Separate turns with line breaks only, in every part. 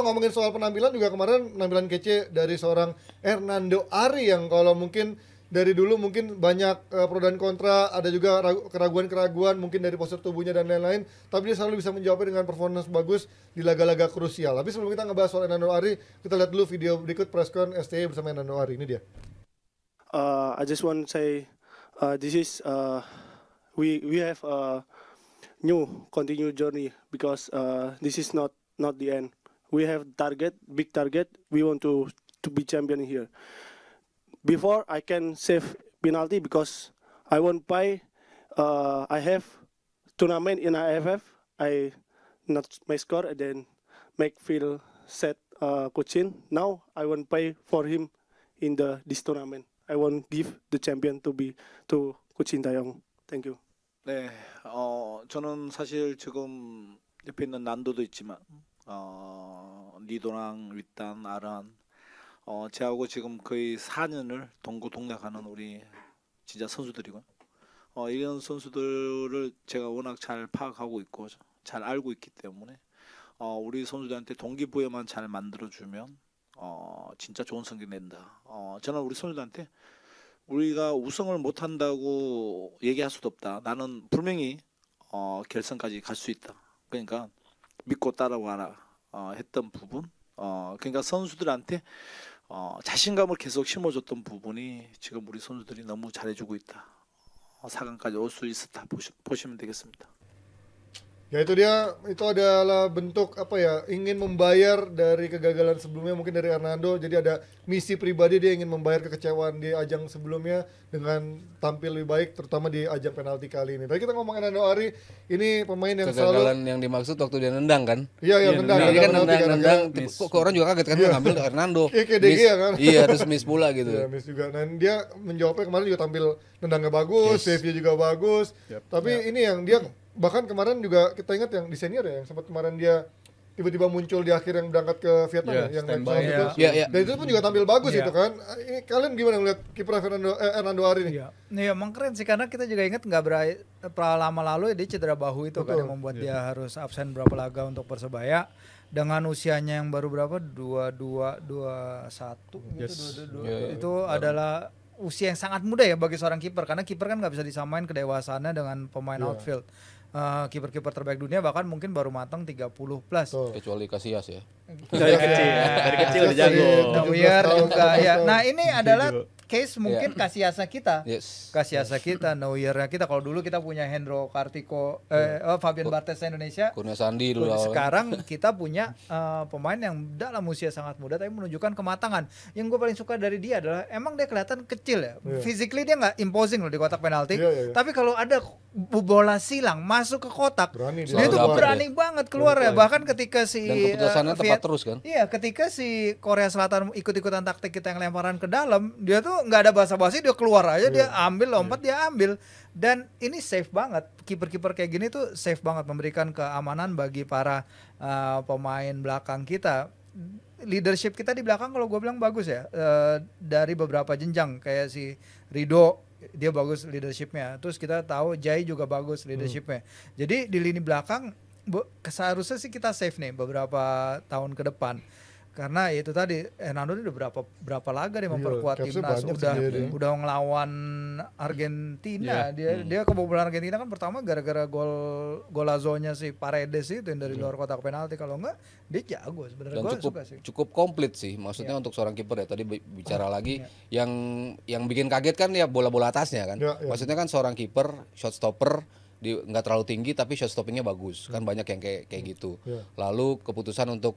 ngomongin soal penampilan juga kemarin penampilan kece dari seorang Hernando Ari yang kalau mungkin dari dulu mungkin banyak pro dan kontra, ada juga keraguan-keraguan mungkin dari postur tubuhnya dan lain-lain, tapi dia selalu bisa menjawabnya dengan performance bagus di laga-laga krusial. Tapi sebelum kita ngebahas soal Hernando Ari, kita lihat dulu video berikut presscon STY bersama Hernando Ari. Ini dia.
I just want to say this is we have a new continued journey because this is not the end. We have big target. We want to be champion here. Before I can save penalty because I won't buy. I have tournament in IFF. I not my score and then make feel set coaching. Now I won't pay for him in this tournament. I won't give the champion to Coach Sintayong. Thank you.
네, 저는 사실 지금 옆에 있는 난도도 있지만 리도랑 윗단, 아란 제하고 지금 거의 4년을 동고동락하는 우리 진짜 선수들이고요. 이런 선수들을 제가 워낙 잘 파악하고 있고 잘 알고 있기 때문에 우리 선수들한테 동기부여만 잘 만들어주면 진짜 좋은 성적 낸다. 저는 우리 선수들한테 우리가 우승을 못한다고 얘기할 수도 없다. 나는 분명히 결승까지 갈 수 있다. 그러니까 믿고 따라와라 했던 부분. 그러니까 선수들한테 자신감을 계속 심어줬던 부분이 지금 우리 선수들이 너무 잘해주고 있다. 4강까지 올 수 있었다 보시면 되겠습니다.
Ya itu adalah bentuk apa ya, ingin membayar dari kegagalan sebelumnya mungkin dari Hernando. Jadi ada misi pribadi, dia ingin membayar kekecewaan di ajang sebelumnya dengan tampil lebih baik, terutama di ajang penalti kali ini. Tadi kita ngomongin Hernando Ari, ini pemain yang
kegagalan yang dimaksud waktu dia nendang kan?
Iya, nendang.
Ini kan nendang, kok orang juga kaget kan dia ngambil Hernando.
Kayak DG ya kan?
Iya, terus miss pula gitu.
Iya, miss juga. Dan dia menjawabnya kemarin juga tampil nendangnya bagus, save-nya juga bagus. Tapi ini yang dia bahkan kemarin juga kita ingat yang di senior ya, yang sempat kemarin dia tiba-tiba muncul di akhir yang berangkat ke Vietnam yang naik pesawat itu. Dan itu pun juga tampil bagus itu kan. Ini kalian gimana ngeliat kiper Hernando Ari nih?
Iya, emang keren sih karena kita juga ingat nggak lama lalu dia cedera bahu itu kan yang membuat dia harus absen berapa laga untuk Persebaya dengan usianya yang baru berapa 22, 21 gitu. Itu adalah usia yang sangat muda ya bagi seorang kiper karena kiper kan nggak bisa disamain kedewasaannya dengan pemain outfield. Kiper-kiper terbaik dunia bahkan mungkin baru matang 30 plus.
Kecuali Casillas ya.
Dari kecil udah jago.
Neuer juga ya. Nah, ini adalah case mungkin Casillasnya kita. Casillasnya kita, Neuernya kita. Kalau dulu kita punya Hendro Kartiko, Fabian Barthez Indonesia.
Kurnia Sandi dulu.
Sekarang kita punya pemain yang dalam usia sangat muda tapi menunjukkan kematangan. Yang gue paling suka dari dia adalah emang dia kelihatan kecil ya. Physically dia nggak imposing loh di kotak penalti. Tapi kalau ada bola silang masuk ke kotak, dia tuh berani banget keluar ya. Bahkan ketika si
dan keputusannya tepat terus kan?
Iya, ketika si Korea Selatan ikut-ikutan taktik kita yang lemparan ke dalam, dia tuh nggak ada basa-basi, dia keluar aja, dia ambil lompat, dia ambil. Dan ini safe banget, kiper-kiper kayak gini tuh safe banget, memberikan keamanan bagi para pemain belakang kita. Leadership kita di belakang kalau gue bilang bagus ya, dari beberapa jenjang kayak si Rido, dia bagus leadershipnya. Terus kita tahu Jai juga bagus leadershipnya. Jadi di lini belakang seharusnya sih kita safe nih beberapa tahun ke depan. Karena itu tadi Hernando udah berapa laga dia memperkuat timnas, udah ngelawan Argentina. Dia kebobolan Argentina kan pertama gara-gara golazonya si Paredes itu yang dari luar kotak penalti. Kalau enggak dia jago sebenarnya.
Dan cukup komplit sih, maksudnya untuk seorang kiper ya. Tadi bicara lagi yang bikin kaget kan ya bola-bola atasnya kan. Maksudnya kan seorang kiper shot stopper nggak terlalu tinggi tapi shot stoppingnya bagus kan, banyak yang kayak gitu. Lalu keputusan untuk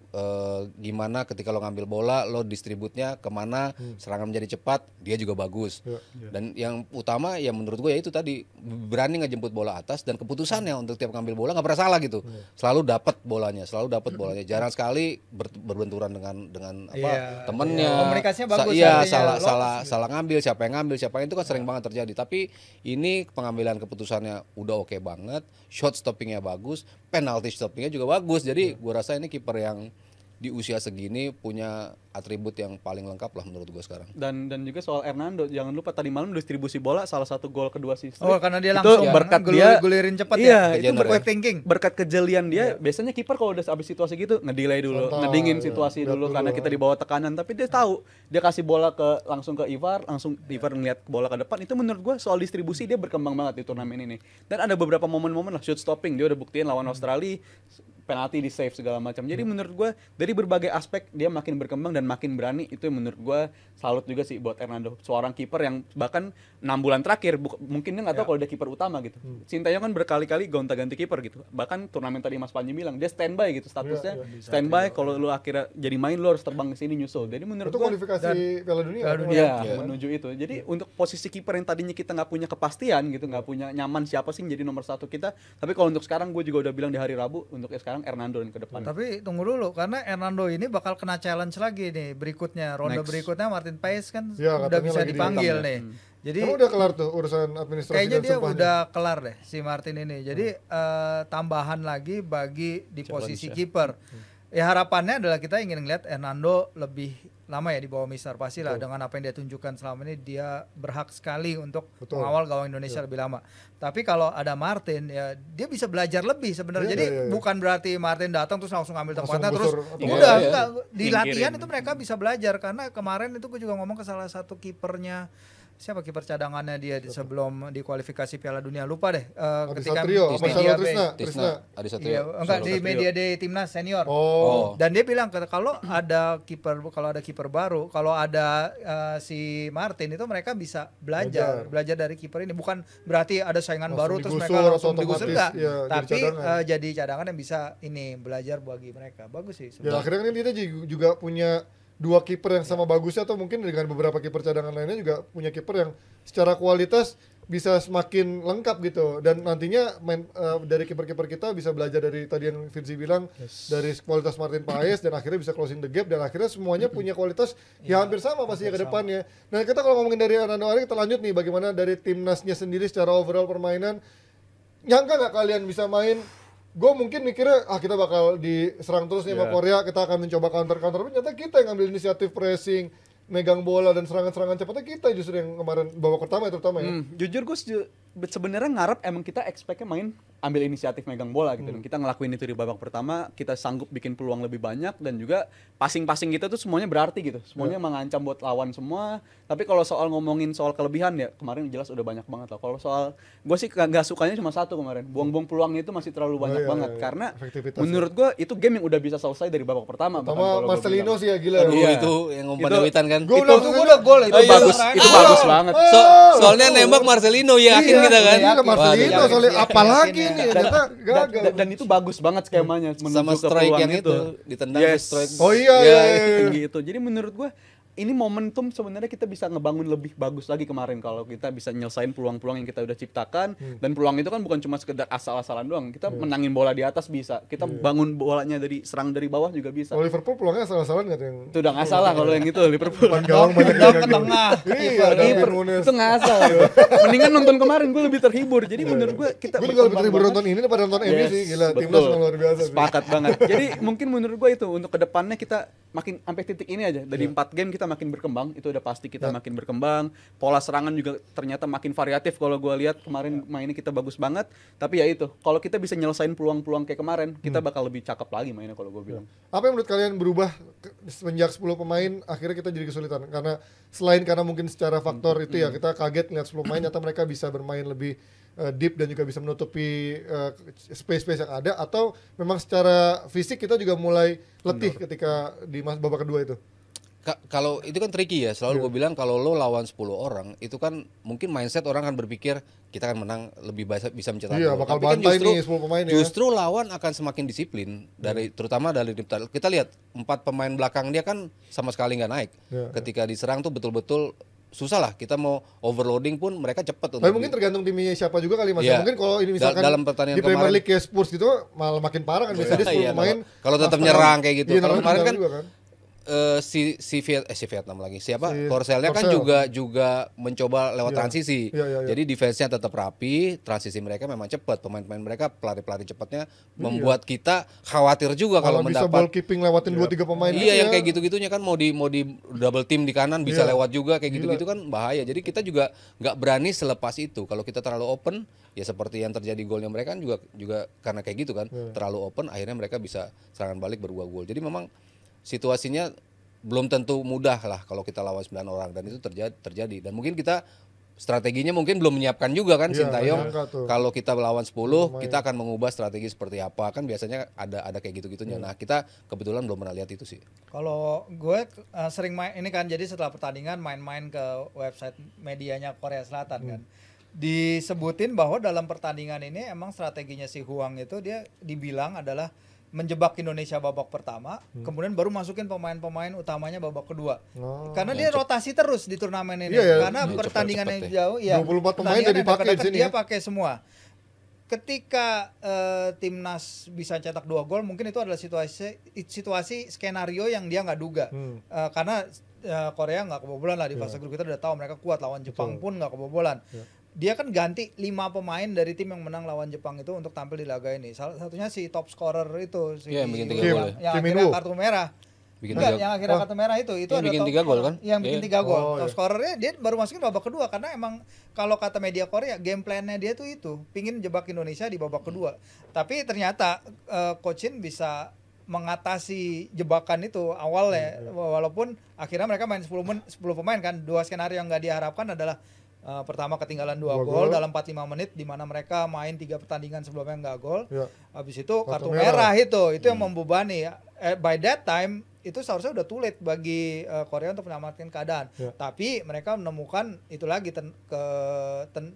gimana ketika lo ngambil bola lo distributnya kemana, serangan menjadi cepat, dia juga bagus. Dan yang utama ya menurut gue ya itu tadi, berani ngejemput bola atas dan keputusannya untuk tiap ngambil bola nggak pernah salah gitu. Selalu dapat bolanya, jarang sekali berbenturan dengan temennya.
Komunikasinya bagus.
Salah ngambil, siapa yang ngambil, itu kan sering banget terjadi. Tapi ini pengambilan keputusannya udah oke banget, shot stoppingnya bagus, penalty stoppingnya juga bagus. Jadi gue rasa ini kiper yang di usia segini punya atribut yang paling lengkap lah menurut gue sekarang.
Dan juga soal Hernando, jangan lupa tadi malam distribusi bola salah satu gol kedua si Strik.
Oh, karena dia
itu
langsung
berkat dia
gulirin cepat
iya,
ya.
itu
Quick thinking.
berkat kejelian dia. Biasanya kiper kalau udah habis situasi gitu ngedelay dulu, ngedingin situasi dulu karena kita di bawah tekanan, tapi dia tahu dia kasih bola langsung ke Ivar, langsung Ivar ngeliat bola ke depan. Itu menurut gua soal distribusi dia berkembang banget di turnamen ini. Dan ada beberapa momen-momen lah shoot stopping dia udah buktiin lawan Australia, penalti di save segala macam. Jadi menurut gue dari berbagai aspek dia makin berkembang dan makin berani. Itu menurut gue salut juga sih buat Hernando, seorang kiper yang bahkan 6 bulan terakhir mungkin dia nggak tahu kalau dia kiper utama gitu. Sintayong kan berkali-kali gonta-ganti kiper gitu. Bahkan turnamen tadi Mas Panji bilang dia standby gitu statusnya. Standby kalau lu akhirnya jadi main lu harus terbang ke sini nyusul. Jadi menurut
Itu
gue
kualifikasi Piala Dunia.
ya, menuju itu. Jadi untuk posisi kiper yang tadinya kita nggak punya kepastian gitu, nggak punya nyaman siapa sih yang jadi nomor 1 kita. Tapi kalau untuk sekarang gue juga udah bilang di hari Rabu untuk sekarang Hernando yang ke depan.
Tapi tunggu dulu karena Hernando ini bakal kena challenge lagi nih berikutnya. Ronde berikutnya Martin Paes kan
Ya,
udah
katanya
bisa
lagi
dipanggil nih. Jadi
Emang udah kelar tuh urusan administrasi
kayaknya
dan
dia
sumpahnya?
udah kelar deh si Martin ini. Jadi tambahan lagi bagi di posisi kiper. Ya harapannya adalah kita ingin ngeliat Hernando lebih lama ya di bawah Mister pastilah dengan apa yang dia tunjukkan selama ini dia berhak sekali untuk mengawal gawang Indonesia lebih lama. Tapi kalau ada Martin ya dia bisa belajar lebih sebenarnya. Jadi bukan berarti Martin datang terus langsung ambil tempatnya terus udah enggak di latihan itu mereka bisa belajar karena kemarin itu gue juga ngomong ke salah satu kipernya siapa kiper cadangannya dia sebelum di kualifikasi Piala Dunia lupa deh ketika
Marcelo
Trisna Adi Satrio.
iya, enggak di media day timnas senior. Dan dia bilang kalau ada kiper baru, kalau ada si Martin itu mereka bisa belajar dari kiper ini. Bukan berarti ada saingan baru terus mereka langsung digusur enggak.
Ya,
tapi jadi cadangan yang bisa ini belajar bagi mereka. Bagus sih
sebenarnya. Ya akhirnya kan kita juga punya 2 kiper yang sama bagusnya atau mungkin dengan beberapa kiper cadangan lainnya juga punya kiper yang secara kualitas bisa semakin lengkap gitu dan nantinya dari kiper-kiper kita bisa belajar dari tadi yang Vinci bilang dari kualitas Martin Paes dan akhirnya bisa closing the gap dan akhirnya semuanya punya kualitas yang hampir sama pastinya ke depannya. Nah kita kalau ngomongin dari Hernando Ari kita lanjut nih bagaimana dari timnasnya sendiri secara overall permainan. Nyangka nggak kalian bisa main? Gue mungkin mikirnya kita bakal diserang terus nih sama Korea, kita akan mencoba counter tapi ternyata kita yang ngambil inisiatif pressing, megang bola dan serangan-serangan cepatnya kita justru yang kemarin babak pertama ya terutama ya.
Jujur gue sebenarnya ngarep emang kita expect-nya main ambil inisiatif megang bola gitu dan kita ngelakuin itu di babak pertama, kita sanggup bikin peluang lebih banyak dan juga passing-passing kita tuh semuanya berarti gitu. Semuanya mengancam buat lawan semua. Tapi kalau soal ngomongin soal kelebihan ya kemarin jelas udah banyak banget lah. Kalau soal gue sih nggak sukanya cuma satu kemarin. Buang-buang peluangnya itu masih terlalu banyak banget karena menurut gue itu game yang udah bisa selesai dari babak pertama.
Sama Marcelino sih ya gila.
Itu yang umpan Dawitan kan.
Gue udah gol
itu bagus banget.
Soalnya nembak Marcelino yakin kita kan.
Iya Marcelino soalnya apalagi nih ternyata gagal.
Dan itu bagus banget skemanya
sama strike yang itu ditendang strike.
Oh iya.
Tinggi itu. Jadi menurut gue ini momentum sebenarnya kita bisa ngebangun lebih bagus lagi kemarin kalau kita bisa nyelesain peluang-peluang yang kita udah ciptakan dan peluang itu kan bukan cuma sekedar asal-asalan doang. Kita menangin bola di atas bisa. Kita bangun bolanya serang dari bawah juga bisa.
Kalau Liverpool peluangnya asal-asalan enggak yang
itu udah nggak salah kalau yang itu Liverpool.
Gawang banyak
ke tengah.
Iya,
itu nggak asal. Mendingan nonton kemarin gue lebih terhibur. Jadi menurut gue kita
gue juga lebih terhibur nonton ini daripada nonton MU sih. Gila, timnas memang luar biasa sih.
Sepakat banget. Jadi mungkin menurut gue itu untuk kedepannya kita makin sampai titik ini aja dari 4 game kita makin berkembang, itu udah pasti kita makin berkembang. Pola serangan juga ternyata makin variatif kalau gue lihat kemarin mainnya kita bagus banget. Tapi ya itu, kalau kita bisa nyelesain peluang-peluang kayak kemarin, kita bakal lebih cakep lagi mainnya kalau gue bilang.
Apa yang menurut kalian berubah semenjak 10 pemain akhirnya kita jadi kesulitan? Karena selain karena mungkin secara faktor itu ya kita kaget ngeliat 10 pemain atau mereka bisa bermain lebih deep dan juga bisa menutupi space-space yang ada atau memang secara fisik kita juga mulai letih ketika di babak kedua itu?
Kalau itu kan tricky ya, selalu gue bilang kalau lo lawan 10 orang itu kan mungkin mindset orang akan berpikir kita akan menang lebih bisa mencetak gol.
Bakal
tapi kan
bantai nih 10 pemain ya.
Justru lawan akan semakin disiplin terutama dari kita lihat 4 pemain belakang dia kan sama sekali nggak naik. Ketika diserang tuh betul-betul susah lah, kita mau overloading pun mereka cepet.
Tapi mungkin tergantung timnya siapa juga kali Mas. Mungkin kalau ini misalkan
dalam pertandingan
di Premier League kayak Spurs gitu malah makin parah kan biasanya 10 pemain.
Kalau tetap nyerang kayak gitu. Kalau kemarin kan si Vietnam lagi siapa
Si
Korselnya kan
Korsel.
juga mencoba lewat
Iya.
transisi.
Iya.
Jadi defense-nya tetap rapi, transisi mereka memang cepat, pemain-pemain mereka pelari-pelari cepatnya membuat kita khawatir juga kalau
Kalau bisa ball
mendapat
keeping lewatin 2-3 pemain
iya
gitu
yang
ya.
kayak gitu-gitunya kan mau di double team di kanan bisa
Iya.
lewat juga kayak
Gila.
gitu-gitu kan bahaya. Jadi kita juga nggak berani selepas itu. Kalau kita terlalu open ya seperti yang terjadi golnya mereka kan juga karena kayak gitu kan.
Iya.
Terlalu open akhirnya mereka bisa serangan balik berbuah gol. Jadi memang situasinya belum tentu mudah lah kalau kita lawan 9 orang dan itu terjadi dan mungkin kita strateginya mungkin belum menyiapkan juga kan
Iya,
Sintayong
nyangka tuh.
kalau kita lawan 10
Pemain.
kita akan mengubah strategi seperti apa kan biasanya ada kayak gitu-gitunya. Nah, kita kebetulan belum pernah lihat itu sih.
Kalau gue sering main ini kan, jadi setelah pertandingan main-main ke website medianya Korea Selatan kan. Disebutin bahwa dalam pertandingan ini emang strateginya si Huang itu dia dibilang adalah menjebak Indonesia babak pertama, kemudian baru masukin pemain-pemain utamanya babak kedua.
Oh.
Karena dia rotasi terus di turnamen ini.
Iya, ya.
Karena
Yang
pertandingan yang
cepet-cepet
jauh ya.
24 pemain
pertandingan
udah
yang
dipakai
dekat-dekat
di sini
dia
ya.
pakai semua. Ketika timnas bisa cetak 2 gol, mungkin itu adalah situasi skenario yang dia nggak duga. Karena Korea nggak kebobolan lah di fase grup, kita udah tahu mereka kuat, lawan Jepang
Betul.
pun nggak kebobolan.
Ya.
Dia kan ganti 5 pemain dari tim yang menang lawan Jepang itu untuk tampil di laga ini. Salah satunya si top scorer itu si
Iya, yang bikin 3
gol
yang,
ya.
yang
Kim
akhirnya
Min-woo.
kartu merah.
Bikin
Enggak,
3
yang akhirnya
Oh.
kartu merah itu
Yang
adalah
bikin
top
3 gol
scorer.
kan?
Yang bikin
Iya.
3 gol.
Oh,
Top
iya.
scorernya dia baru masukin babak kedua karena emang kalau kata media Korea game plan-nya dia tuh itu pingin jebak Indonesia di babak kedua. Tapi ternyata Coach Shin bisa mengatasi jebakan itu awalnya, walaupun akhirnya mereka main 10 pemain kan. Dua skenario yang nggak diharapkan adalah pertama ketinggalan 2
Dua
gol
gol.
dalam 45 menit di mana mereka main 3 pertandingan sebelumnya nggak gol.
Ya.
Habis itu
Kartu
kartu
merah.
merah itu yang membebani. By that time itu seharusnya udah too late bagi Korea untuk menyelamatkan keadaan.
Ya.
Tapi mereka menemukan itu lagi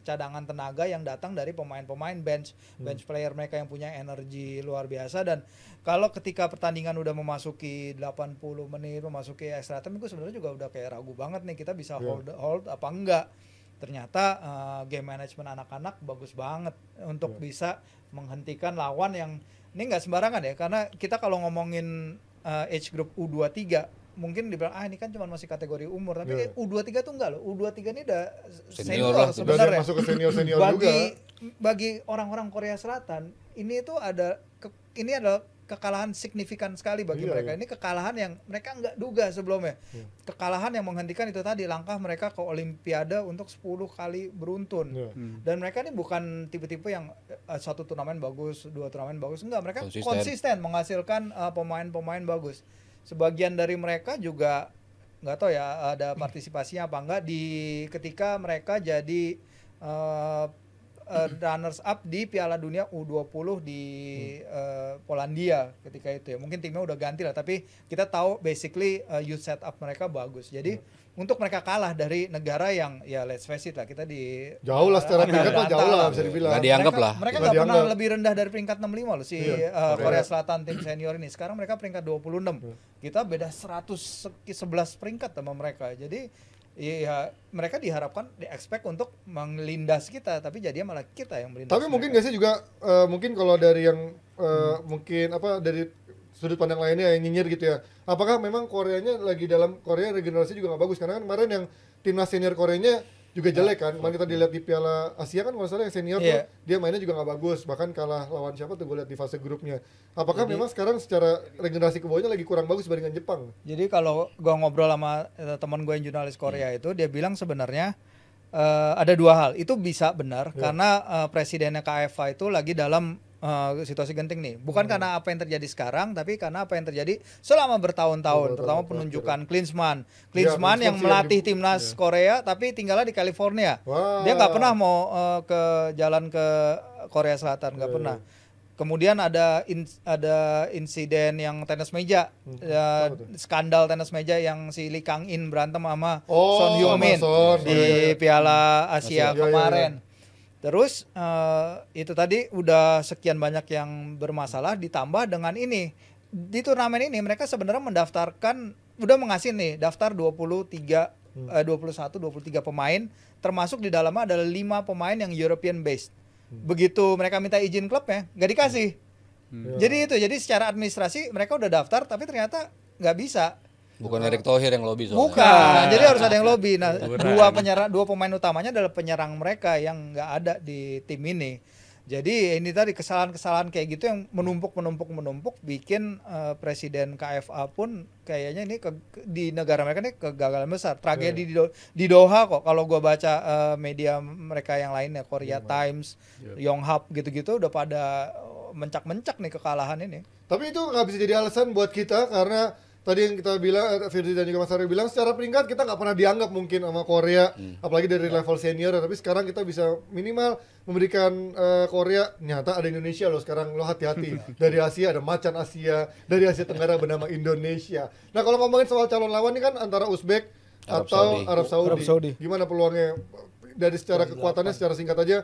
cadangan tenaga yang datang dari pemain-pemain bench player mereka yang punya energi luar biasa. Dan kalau ketika pertandingan udah memasuki 80 menit, memasuki extra time, gue sebenarnya juga udah kayak ragu banget nih kita bisa hold apa enggak. Ternyata game management anak-anak bagus banget untuk bisa menghentikan lawan yang ini nggak sembarangan ya, karena kita kalau ngomongin age group U23 mungkin dibilang ini kan cuma masih kategori umur, tapi U23 tuh enggak loh. U23 ini udah
Senior
senior
lah,
Udah ada
sebenarnya.
masuk ke senior-senior juga.
Bagi orang-orang Korea Selatan ini itu ini adalah kekalahan signifikan sekali bagi
Iya,
mereka.
iya.
Ini kekalahan yang mereka nggak duga sebelumnya. Kekalahan yang menghentikan itu tadi langkah mereka ke Olimpiade untuk 10 kali beruntun.
Iya.
Dan mereka ini bukan tipe-tipe yang satu turnamen bagus, 2 turnamen bagus, enggak. Mereka
Konsisten.
konsisten menghasilkan pemain-pemain bagus. Sebagian dari mereka juga nggak tahu ya ada partisipasinya apa enggak di ketika mereka jadi runners up di Piala Dunia U20 di Polandia ketika itu ya. Mungkin timnya udah ganti lah, tapi kita tahu basically youth setup mereka bagus. Jadi untuk mereka kalah dari negara yang ya let's face it lah, kita di
Jauh lah secara peringkat mah jauh lah bisa dibilang.
Nggak dianggap lah.
Mereka
Nggak
nggak pernah
dianggap.
lebih rendah dari peringkat 65 loh si
Iya,
Korea Selatan tim senior ini. Sekarang mereka peringkat 26. Kita beda 111 peringkat sama mereka. Jadi ya mereka diharapkan di-expect untuk melindas kita, tapi jadinya malah kita yang melindas.
Tapi mungkin nggak sih juga mungkin kalau dari yang mungkin apa dari sudut pandang lainnya yang nyinyir gitu ya. Apakah memang Koreanya lagi dalam Korea regenerasi juga nggak bagus? Karena kan kemarin yang timnas senior Koreanya juga jelek kan. Kemarin kita dilihat di Piala Asia kan kalau salah yang senior tuh dia mainnya juga nggak bagus. Bahkan kalah lawan siapa tuh gue lihat di fase grupnya. Apakah memang sekarang secara regenerasi ke bawahnya lagi kurang bagus dibandingkan Jepang?
Jadi kalau gua ngobrol sama teman gue yang jurnalis Korea itu, dia bilang sebenarnya ada 2 hal. Itu bisa benar karena presidennya KFA itu lagi dalam situasi genting nih. Bukan karena apa yang terjadi sekarang, tapi karena apa yang terjadi selama bertahun-tahun, terutama penunjukan Klinsmann. Klinsmann yang melatih timnas Korea tapi tinggalnya di California.
Wah.
Dia nggak pernah mau ke jalan ke Korea Selatan, nggak pernah. Kemudian ada insiden yang tenis meja, skandal tenis meja yang si Lee Kang In berantem sama Son Heung-min
sama Son.
di Piala Asia
Iya,
kemarin. Terus itu tadi udah sekian banyak yang bermasalah, ditambah dengan ini di turnamen ini mereka sebenarnya mendaftarkan, udah mengasih nih daftar 21, 23 pemain, termasuk di dalamnya adalah 5 pemain yang European based. Begitu mereka minta izin klubnya nggak dikasih. Jadi secara administrasi mereka udah daftar tapi ternyata nggak bisa.
Bukan Erick Thohir yang lobby soalnya.
Bukan, jadi harus ada yang lobby. Nah, dua pemain utamanya adalah penyerang mereka yang nggak ada di tim ini. Jadi ini tadi kesalahan-kesalahan kayak gitu yang menumpuk bikin presiden KFA pun kayaknya ini di negara mereka ini kegagalan besar. Tragedi di Doha kok. Kalau gua baca media mereka yang lainnya, Korea Times, Yonhap gitu-gitu udah pada mencak-mencak nih kekalahan ini.
Tapi itu nggak bisa jadi alasan buat kita karena tadi yang kita bilang, Firdi dan juga Mas Aryo bilang, secara peringkat kita nggak pernah dianggap mungkin sama Korea, apalagi dari level senior. Tapi sekarang kita bisa minimal memberikan Korea, nyata ada Indonesia loh sekarang, lo hati-hati. Dari Asia ada macan Asia, dari Asia Tenggara bernama Indonesia. Nah kalau ngomongin soal calon lawan ini kan antara Uzbek atau Arab Saudi. Gimana peluangnya? Dari secara kekuatannya, secara singkat aja,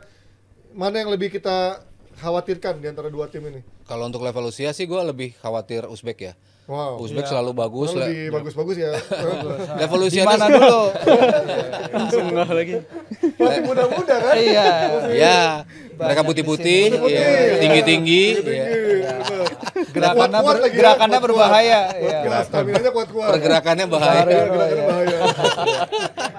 mana yang lebih kita khawatirkan di antara dua tim ini?
Kalau untuk level usia sih gue lebih khawatir Uzbek ya.
Wow.
Uzbek selalu bagus.
Lebih bagus-bagus ya.
Level usia
Gimana dulu?
Langsung nggak lagi.
Masih muda-muda kan?
Iya.
Ya, mereka putih-putih, ya, tinggi-tinggi. Ya.
Gerakannya berbahaya.
Kuat, staminanya kuat-kuat.
Pergerakannya bahaya.
Gerakannya bahaya.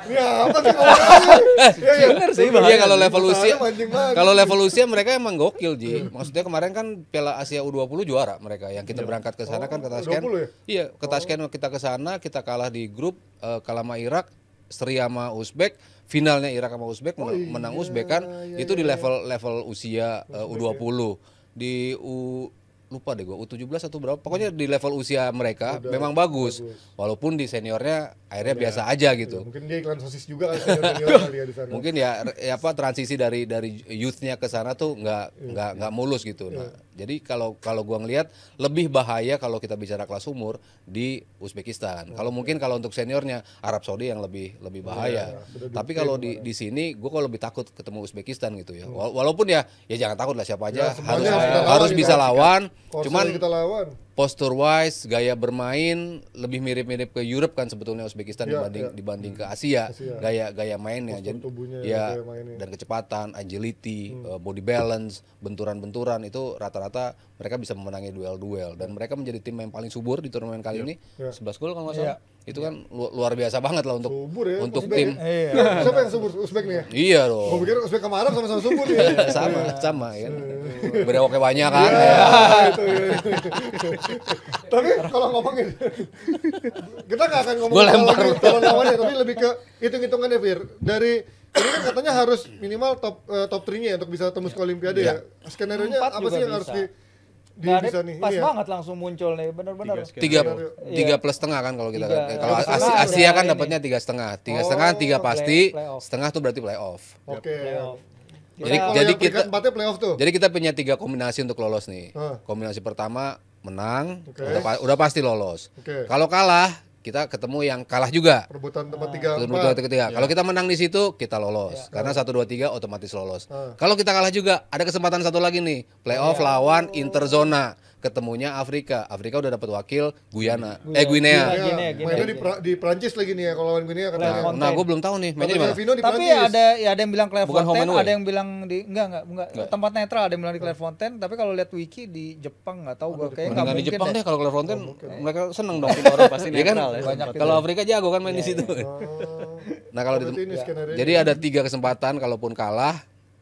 Ini apa sih ngomongnya?
Bener sih,
Iya kalau level usia,
mancing-mancing.
kalau level usia mereka emang gokil Ji. Maksudnya kemarin kan Piala Asia U20 juara mereka. Yang kita berangkat ke sana kan ke Tashkent.
20 ya?
Iya, ke Tashkent kita ke sana, kita kalah di grup, kalah sama Irak, seri sama Uzbek. Finalnya Irak sama Uzbek menang Uzbek kan. Itu di level usia U20. Di lupa deh gue U17 atau berapa, pokoknya di level usia mereka memang bagus. Walaupun di seniornya akhirnya biasa aja gitu.
Mungkin dia iklan sosis juga kan senior kali ya di sana.
Mungkin ya apa transisi dari youthnya ke sana tuh nggak mulus gitu. Nah, jadi kalau gua ngelihat lebih bahaya kalau kita bicara kelas umur di Uzbekistan. Kalau mungkin kalau untuk seniornya Arab Saudi yang lebih bahaya. Tapi kalau di sini gua kalau lebih takut ketemu Uzbekistan gitu ya. Walaupun ya jangan takut lah, siapa aja harus bisa lawan. Cuman
kita lawan.
posture wise, gaya bermain lebih mirip-mirip ke Europe kan sebetulnya Uzbekistan dibanding ke Asia. Gaya mainnya jadi ya dan kecepatan, agility, body balance, benturan-benturan itu rata-rata mereka bisa memenangi duel-duel dan mereka menjadi tim yang paling subur di turnamen kali ini. 11 gol kalau nggak salah. Itu kan luar biasa banget lah untuk
Subur ya,
untuk
Uzbek
tim.
ya? Siapa yang subur? Uzbek nih ya?
Iya dong.
Gue pikir Uzbek sama Arab sama-sama subur ya.
sama kan. Berewoknya banyak kan.
Itu, ya. Tapi kalau ngomongin kita nggak akan ngomongin kalau lawannya, tapi lebih ke hitung-hitungannya Fir. Dari ini kan katanya harus minimal top 3-nya ya untuk bisa tembus ke Olimpiade ya. Skenario-nya apa sih yang harus bisa nih?
Pas
Ini ya?
banget langsung muncul nih, benar-benar.
3 plus setengah kan kalau kita kan. Kalau Asia kan dapatnya 3,5. 3,5 3 pasti, setengah tuh berarti playoff.
Oke.
Jadi kita
empatnya playoff tuh.
Jadi kita punya 3 kombinasi untuk lolos nih. Kombinasi pertama menang, udah pasti lolos. Kalau kalah, kita ketemu yang kalah juga.
Perebutan tempat 3
ketiga. Kalau kita menang di situ, kita lolos. Karena 1 2 3 otomatis lolos. Kalau kita kalah juga, ada kesempatan satu lagi nih. Playoff lawan Interzona. Ketemunya Afrika. Afrika udah dapat wakil Guinea.
Mainnya di Prancis lagi nih ya kalau lawan Guinea katanya.
Nah, gue belum tahu nih mainnya di mana.
Tapi ada yang bilang Clairefontaine,
Bukan
ada yang bilang di enggak tempat netral, ada yang bilang di Clairefontaine, tapi kalau lihat wiki di Jepang enggak tahu gua kayaknya enggak
Di
mungkin.
Jepang deh kalau Clairefontaine mereka seneng dong.
Orang pasti
Iya kan?
netral ya.
Kalau Afrika jago kan main di situ. Nah, kalau jadi ada 3 kesempatan, kalaupun kalah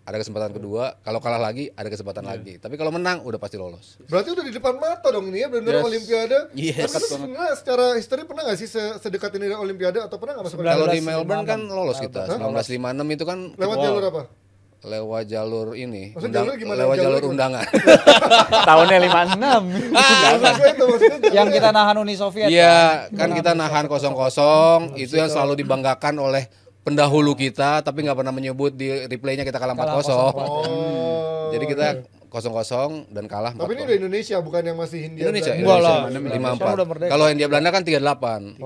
ada kesempatan kedua, kalau kalah lagi ada kesempatan lagi. Tapi kalau menang udah pasti lolos.
Berarti udah di depan mata dong ini ya, benar-benar Olimpiade.
Yes.
Tapi sebenarnya secara histori pernah nggak sih sedekat ini Olimpiade atau pernah nggak masuk?
Kalau di Melbourne kan lolos kita. 1956 itu kan
Lewat jalur apa?
Lewat jalur ini.
Maksud jalur gimana?
Lewat jalur
Jalur
undangan.
Tahunnya 56.
Yang kita nahan Uni Soviet.
Iya, kan kita nahan 0-0, itu yang selalu dibanggakan oleh pendahulu kita, tapi nggak pernah menyebut di replaynya kita kalah 4-0. Jadi kita 0-0 dan kalah 4-0.
Tapi ini udah Indonesia, bukan yang masih Hindia.
Indonesia,
Belanda.
Indonesia 54. Kalau Hindia Belanda kan 38.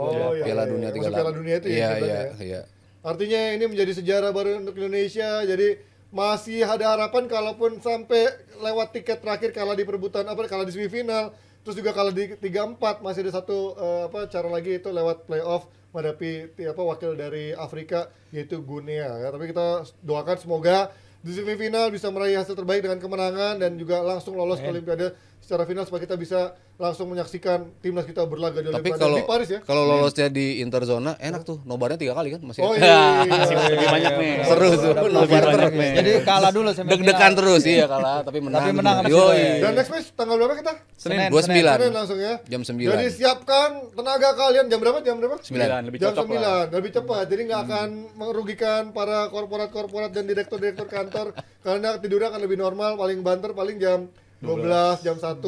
Piala Dunia
Maksud
38.
Piala Dunia itu ya.
Iya.
Artinya ini menjadi sejarah baru untuk Indonesia. Jadi masih ada harapan kalaupun sampai lewat tiket terakhir kalah di perebutan kalah di semifinal, terus juga kalah di 3-4, masih ada satu cara lagi itu lewat playoff menghadapi wakil dari Afrika yaitu Guinea ya. Tapi kita doakan semoga di semifinal bisa meraih hasil terbaik dengan kemenangan dan juga langsung lolos ke Olimpiade secara final supaya kita bisa langsung menyaksikan timnas kita berlaga di
Tapi
Olimpiade di Paris ya.
kalau lolosnya di Interzona enak tuh, nobarnya 3 kali kan masih.
Oh iya.
Lebih banyak nih.
Seru tuh,
Lebih
nobar
banyak
terus.
nih.
Jadi kalah dulu semifinal.
Deg-degan terus iya kalah tapi menang.
Tapi menang habis
Yoi.
itu ya.
Dan next match tanggal berapa kita?
Senin.
29.
Senin langsung ya.
Jam 9.
Jadi siapkan tenaga kalian jam berapa?
9.
Lebih
Jam
cocok lah.
9, lebih cepat. Jadi nggak akan merugikan para korporat-korporat dan direktur-direktur kantor karena tidurnya akan lebih normal, paling banter paling jam 12, jam 1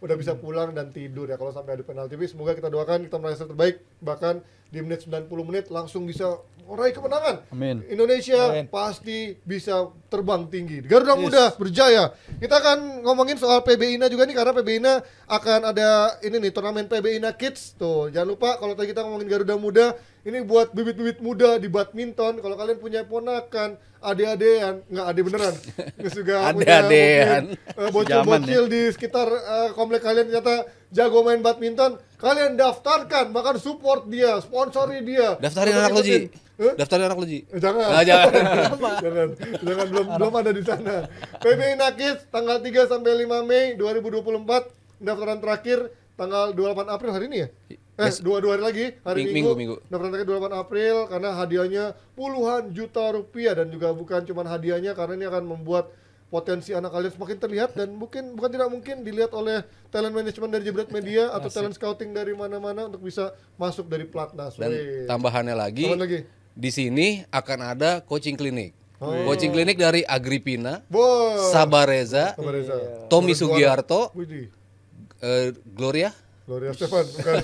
udah bisa pulang dan tidur ya kalau sampai adu penalti. Semoga kita doakan kita meraih hasil terbaik, bahkan di menit 90 menit langsung bisa meraih kemenangan.
Amin.
Indonesia
Amin.
pasti bisa terbang tinggi. Garuda Muda berjaya. Kita akan ngomongin soal PBINA juga nih karena PBINA akan ada ini nih turnamen PBINA Kids. Tuh, jangan lupa kalau tadi kita ngomongin Garuda Muda, ini buat bibit-bibit muda di badminton. Kalau kalian punya ponakan, ade-adean, nggak ade beneran. Terus juga punya
Ade-adean.
mungkin, bocil-bocil di sekitar komplek kalian ternyata jago main badminton, kalian daftarkan, bahkan support dia, sponsori dia.
Daftarin
Untuk
anak lo, Ji.
ikutin. Hah?
Daftarin anak lo, Ji.
Jangan.
Nah, jangan.
jangan belum ada di sana. PBINA Kids tanggal 3 sampai 5 Mei 2024. Pendaftaran terakhir tanggal 28 April hari ini ya? Dua hari lagi, hari Minggu. Pendaftaran terakhir 28 April karena hadiahnya puluhan juta rupiah dan juga bukan cuma hadiahnya karena ini akan membuat potensi anak kalian semakin terlihat dan bukan tidak mungkin dilihat oleh talent management dari Jebret Media atau talent scouting dari mana-mana untuk bisa masuk dari Platnas.
Dan tambahannya lagi, di sini akan ada coaching klinik. Coaching klinik dari Agripina, Sabareza, Tommy Sugiarto, Gloria
Stefan, bukan.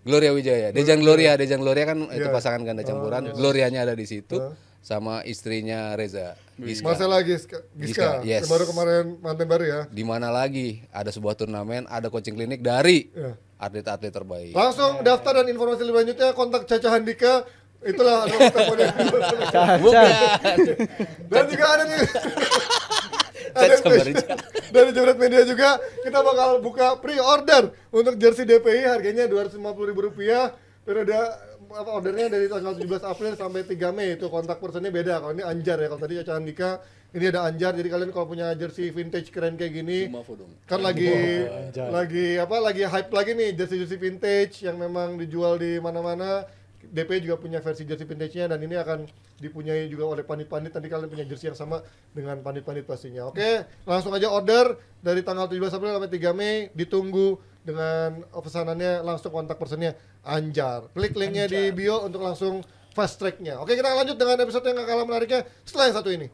Gloria Wijaya. Dejan Gloria kan itu pasangan ganda campuran. Glorianya ada di situ sama istrinya Reza, Giska.
Marcella Giska.
Yes.
Baru kemarin manten baru ya.
Di mana lagi ada sebuah turnamen, ada coaching klinik dari atlet-atlet terbaik.
Langsung daftar dan informasi lebih lanjutnya kontak Caca Handika. Itulah nomor teleponnya.
Bukan.
Dan juga ada nih. Ada dari Jebret Media juga kita bakal buka pre-order untuk jersey DPI harganya Rp250.000. Periode ordernya dari tanggal 17 April sampai 3 Mei itu kontak personnya beda. Kalau ini Anjar ya, kalau tadi Caca Andika ini ada Anjar. Jadi kalian kalau punya jersey vintage keren kayak gini kan lagi hype lagi nih jersey vintage yang memang dijual di mana-mana. DP juga punya versi jersey vintage-nya dan ini akan dipunyai juga oleh panit-panit. Nanti kalian punya jersey yang sama dengan panit-panit pastinya. Oke, langsung aja order dari tanggal 17 April sampai 3 Mei. Ditunggu dengan pesanannya, langsung kontak personnya Anjar. Klik linknya di bio untuk langsung fast track-nya. Oke, kita lanjut dengan episode yang gak kalah menariknya setelah yang satu ini.